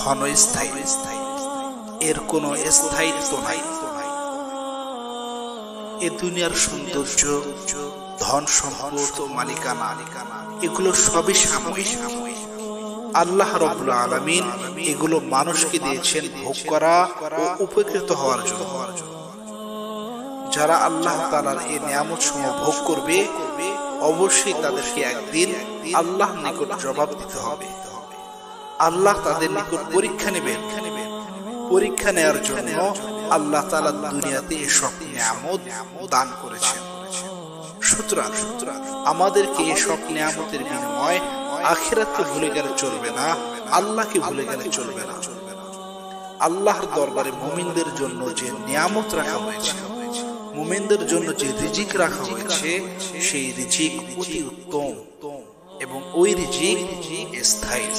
ক্ষণস্থায়ী, এর কোনো স্থায়িত্ব নাই। এ দুনিয়ার সৌন্দর্য, ধন সম্পদ ও মালিকানা এগুলো সবই সাময়িক। আল্লাহ রাব্বুল আলামিন এগুলো মানুষকে দিয়েছেন ভোগ করা ও উপকৃত হওয়ার জন্য। যারা আল্লাহ তাআলার এই নিয়ামত সমূহ ভোগ করবে, অবশ্যই তাদেরকে একদিন আল্লাহর নিকট জবাব দিতে হবে। আল্লাহ তাদের নিকট পরীক্ষা নেবেন। পরীক্ষা নেওয়ার জন্য আল্লাহ তাআলা দুনিয়াতে এসব নিয়ামত দান করেছেন। সুতরাং আমাদেরকে এসব নিয়ামতের বিনিময়ে আখিরাতকে ভুলে গেলে চলবে না, আল্লাহকে ভুলে গেলে চলবে না। আল্লাহর দরবারে মুমিনদের জন্য যে নিয়ামত রাখা হয়েছে, মুমিনদের জন্য যে রিজিক রাখা হয়েছে, সেই রিজিক অতি উত্তম এবং ওই রিজিক স্থায়ী।